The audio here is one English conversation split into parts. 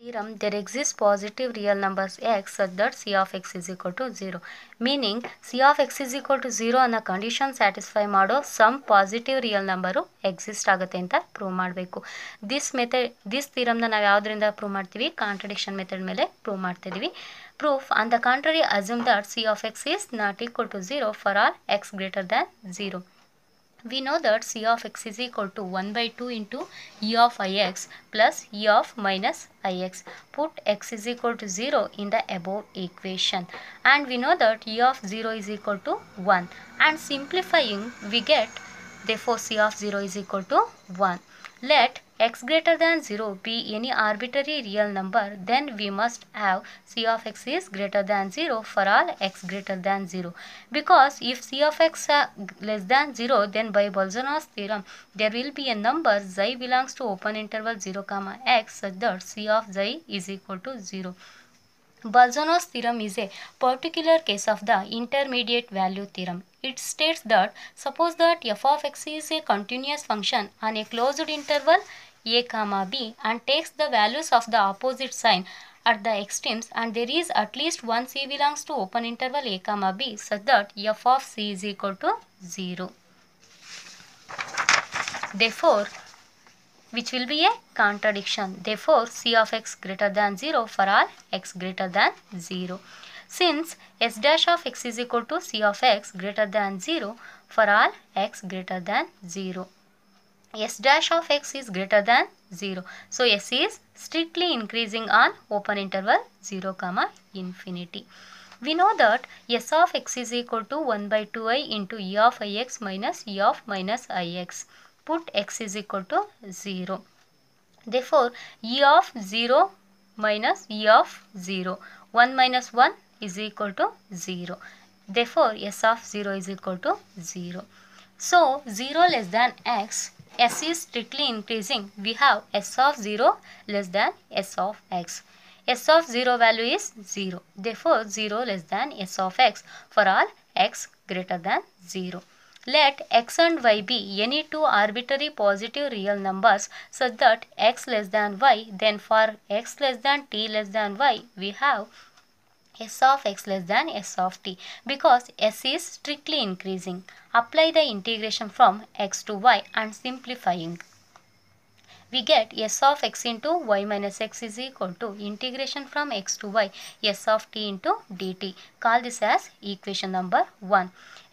theorem, there exist positive real numbers x such that c of x is equal to 0. Meaning c of x is equal to 0 ಅನ್ನೋ condition satisfy ಮಾಡೋ some positive real number exist ಆಗುತ್ತೆ ಅಂತ prove ಮಾಡಬೇಕು. This ಥಿಯರಮ್ನ ನಾವು ಯಾವುದರಿಂದ prove ಮಾಡ್ತೀವಿ? Contradiction method ಮೇಲೆ prove ಮಾಡ್ತಿದ್ದೀವಿ. Proof, on the contrary, assume that c of x is not equal to 0 for all x greater than 0. We know that c of x is equal to 1 by 2 into e of ix plus e of minus ix. Put x is equal to 0 in the above equation. And we know that e of 0 is equal to 1. And simplifying, we get, therefore c of 0 is equal to 1. Let x greater than 0 be any arbitrary real number, then we must have c of x is greater than 0 for all x greater than 0. Because if c of x less than 0, then by Bolzano's theorem, there will be a number xi belongs to open interval 0, x such that c of xi is equal to 0. Bolzano's theorem is a particular case of the intermediate value theorem. It states that suppose that f of x is a continuous function on a closed interval a comma b and takes the values of the opposite sign at the extremes, and there is at least one c belongs to open interval a comma b such that f of c is equal to 0. Therefore, which will be a contradiction. Therefore, c of x greater than 0 for all x greater than 0. Since s dash of x is equal to c of x greater than 0 for all x greater than 0. S dash of x is greater than 0. So, s is strictly increasing on open interval 0, infinity. We know that s of x is equal to 1 by 2i into e of ix minus e of minus ix. Put x is equal to 0. Therefore, e of 0 minus e of 0. 1 minus 1 is equal to 0. Therefore, s of 0 is equal to 0. So, 0 less than x, s is strictly increasing. We have s of 0 less than s of x. S of 0 value is 0. Therefore, 0 less than s of x for all x greater than 0. Let x and y be any two arbitrary positive real numbers such that x less than y. Then for x less than t less than y, we have s of x less than s of t, because s is strictly increasing. Apply the integration from x to y and simplifying, we get s of x into y minus x is equal to integration from x to y s of t into dt. Call this as equation number 1.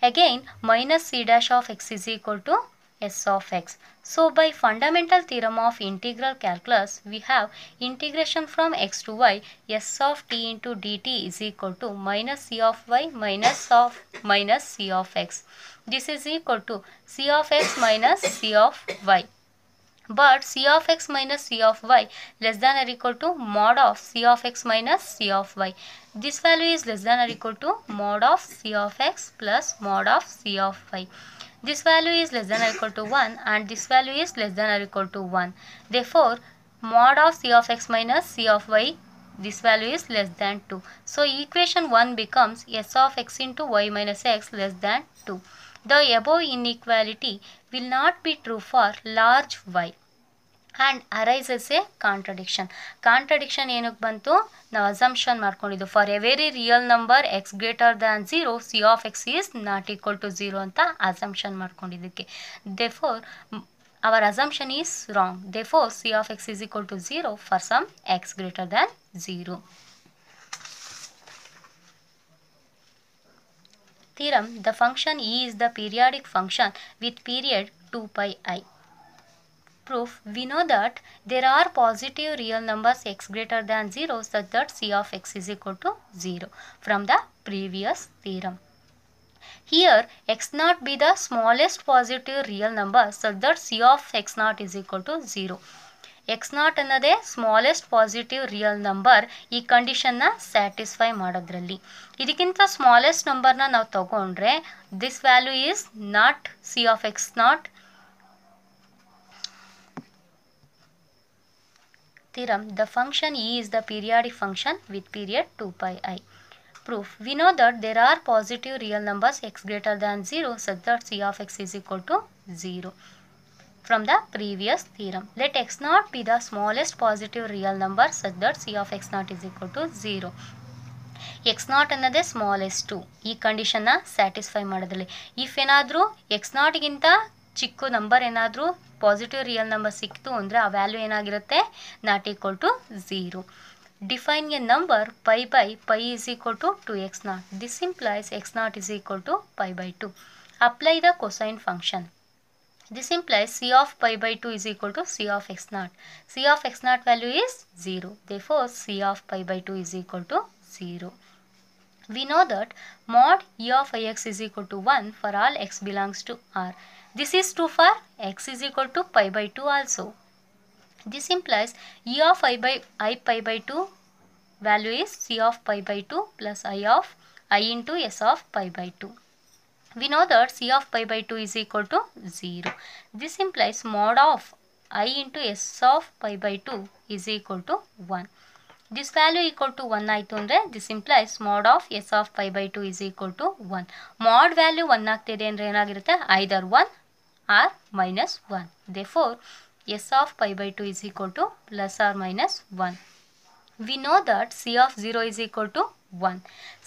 Again, minus c dash of x is equal to s of x. So, by fundamental theorem of integral calculus, we have integration from x to y s of t into dt is equal to minus c of y minus c of x. This is equal to c of x minus c of y. But c of x minus c of y less than or equal to mod of c of x minus c of y. This value is less than or equal to mod of c of x plus mod of c of y. This value is less than or equal to 1 and this value is less than or equal to 1. Therefore, mod of c of x minus c of y, this value is less than 2. So, equation 1 becomes s of x into y minus x less than 2. The above inequality will not be true for large y and arises a contradiction. Contradiction ಏನಕ್ಕೆ ಬಂತು? ನಾವು assumption ಮಾಡ್ಕೊಂಡಿದ್ದು for a very real number x greater than 0 c of x is not equal to 0 ಅಂತ assumption ಮಾಡ್ಕೊಂಡಿದ್ದಕ್ಕೆ. Therefore, our assumption is wrong. Therefore, c of x is equal to 0 for some x greater than 0. Theorem, the function e is the periodic function with period 2 pi I. Proof, we know that there are positive real numbers x greater than 0 such that c of x is equal to 0 from the previous theorem. Here, x naught be the smallest positive real number such that c of x naught is equal to 0. x naught ಅನ್ನೋದೇ smallest positive real number ಈ ಕಂಡೀಷನ್ನ satisfy ಮಾಡೋದ್ರಲ್ಲಿ. ಇದಕ್ಕಿಂತ smallest ನಂಬರ್ನ ನಾವು ತಗೊಂಡ್ರೆ this value is not C of X not. Theorem, the function e is the periodic function with period 2 pi I. Proof, we know that there are positive real numbers x greater than 0 such that c of x is equal to 0. from the previous theorem. Let x naught be the smallest positive real number such that c of x naught is equal to 0. x naught ಅನ್ನೋದೇ ಸ್ಮಾಲೆಸ್ಟು ಈ ಕಂಡೀಷನ್ನ satisfy ಮಾಡೋದ್ರಲ್ಲಿ. If ಏನಾದರೂ X ನಾಟ್ಗಿಂತ ಚಿಕ್ಕ number ಏನಾದರೂ positive real number ಸಿಕ್ತು ಅಂದರೆ ಆ value ಏನಾಗಿರುತ್ತೆ not equal to 0. Define a number pi by pi is equal to 2x naught. This implies x naught is equal to pi by 2. Apply the cosine function. This implies c of pi by 2 is equal to c of x naught. c of x naught value is 0. Therefore, c of pi by 2 is equal to 0. We know that mod e of ix is equal to 1 for all x belongs to R. This is true for x is equal to pi by 2 also. This implies e of I pi by 2 value is c of pi by 2 plus I into s of pi by 2. We know that c of pi by 2 is equal to 0. This implies mod of I into s of pi by 2 is equal to 1. This value equal to 1 ಆಯಿತು ಅಂದರೆ this implies mod of s of pi by 2 is equal to 1. Mod value 1 ಆಗ್ತಿದೆ ಅಂದರೆ ಏನಾಗಿರುತ್ತೆ either 1 or minus 1. Therefore, s of pi by 2 is equal to plus or minus 1. We know that c of 0 is equal to 1.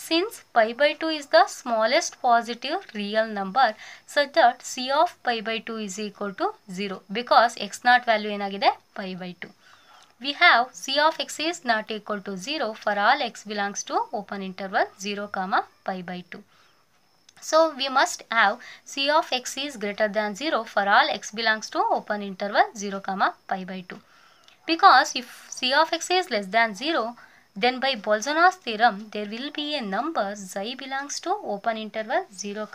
Since pi by 2 is the smallest positive real number such that c of pi by 2 is equal to 0 because x naught value ಏನಾಗಿದೆ pi by 2. We have c of x is not equal to 0 for all x belongs to open interval 0, pi by 2. So, we must have c of x is greater than 0 for all x belongs to open interval 0, pi by 2. Because if c of x is less than 0, then by Bolzano's theorem, there will be a number xi belongs to open interval 0,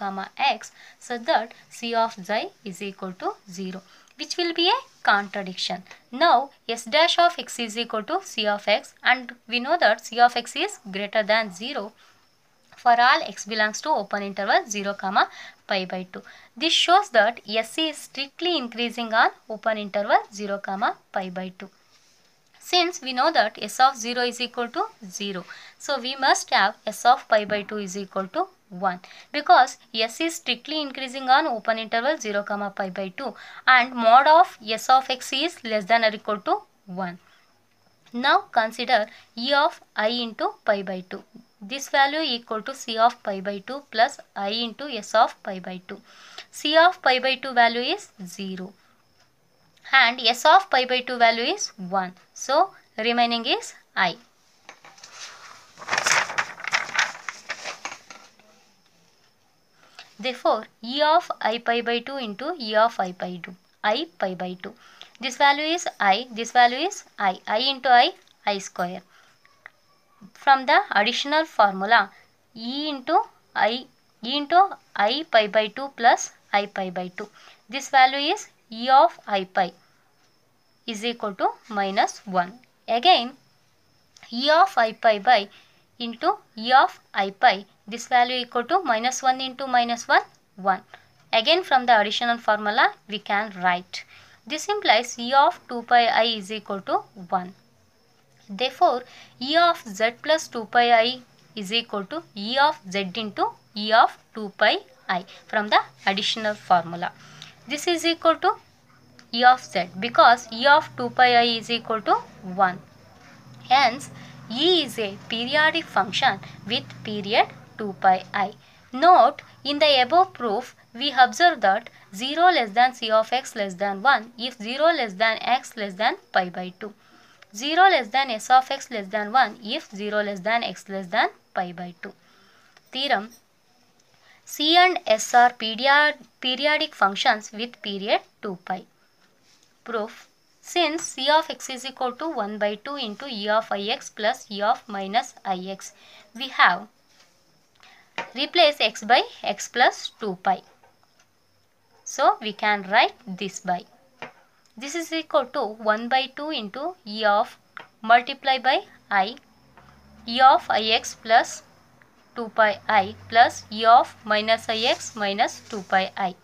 x such that c of xi is equal to 0, which will be a contradiction. Now, s dash of x is equal to c of x and we know that c of x is greater than 0 for all x belongs to open interval 0, pi by 2. This shows that s is strictly increasing on open interval 0, pi by 2. Since we know that s of 0 is equal to 0, so we must have s of pi by 2 is equal to 1 because s is strictly increasing on open interval 0, pi by 2 and mod of s of x is less than or equal to 1. Now consider e of I into pi by 2. This value equal to c of pi by 2 plus I into s of pi by 2. c of pi by 2 value is 0 and s of pi by 2 value is 1. So, remaining is I. Therefore, e of I pi by 2 into e of I pi by 2. This value is I, this value is I into I square. From the additional formula, e into I pi by 2 plus I pi by 2. This value is e of I pi is equal to minus 1. Again, e of I pi by into e of I pi, this value equal to minus 1 into minus 1, 1. Again, from the additional formula, we can write. This implies e of 2 pi I is equal to 1. Therefore, e of z plus 2 pi I is equal to e of z into e of 2 pi I from the additional formula. This is equal to e of z because e of 2 pi I is equal to 1. Hence, e is a periodic function with period 2 pi I. Note, in the above proof, we observe that 0 less than c of x less than 1 if 0 less than x less than pi by 2. 0 less than s of x less than 1 if 0 less than x less than pi by 2. Theorem: c and s are periodic functions with period 2 pi. Proof: since c of x is equal to 1 by 2 into e of ix plus e of minus ix, we have replace x by x plus 2 pi. So, we can write this by. This is equal to 1 by 2 into e of multiply by I, e of ix plus 2 pi I plus e of minus ix minus 2 pi I.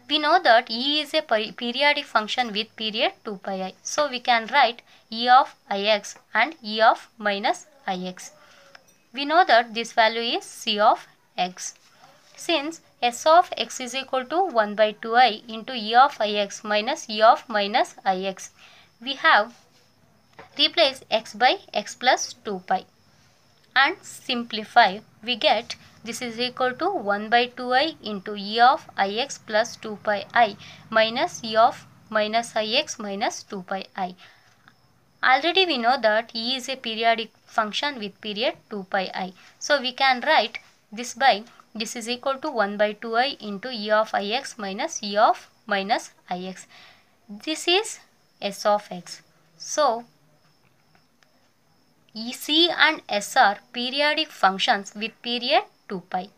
We know that e is a periodic function with period 2 pi I. So, we can write e of ix and e of minus ix. We know that this value is c of x. Since S of x is equal to 1 by 2i into e of ix minus e of minus ix, we have replaced x by x plus 2 pi and simplify. We get this is equal to 1 by 2i into e of ix plus 2 pi I minus e of minus ix minus 2 pi I. Already we know that e is a periodic function with period 2 pi I. So we can write this by this is equal to 1 by 2i into e of ix minus e of minus ix. This is s of x. So C and S are periodic functions with period 2 pi.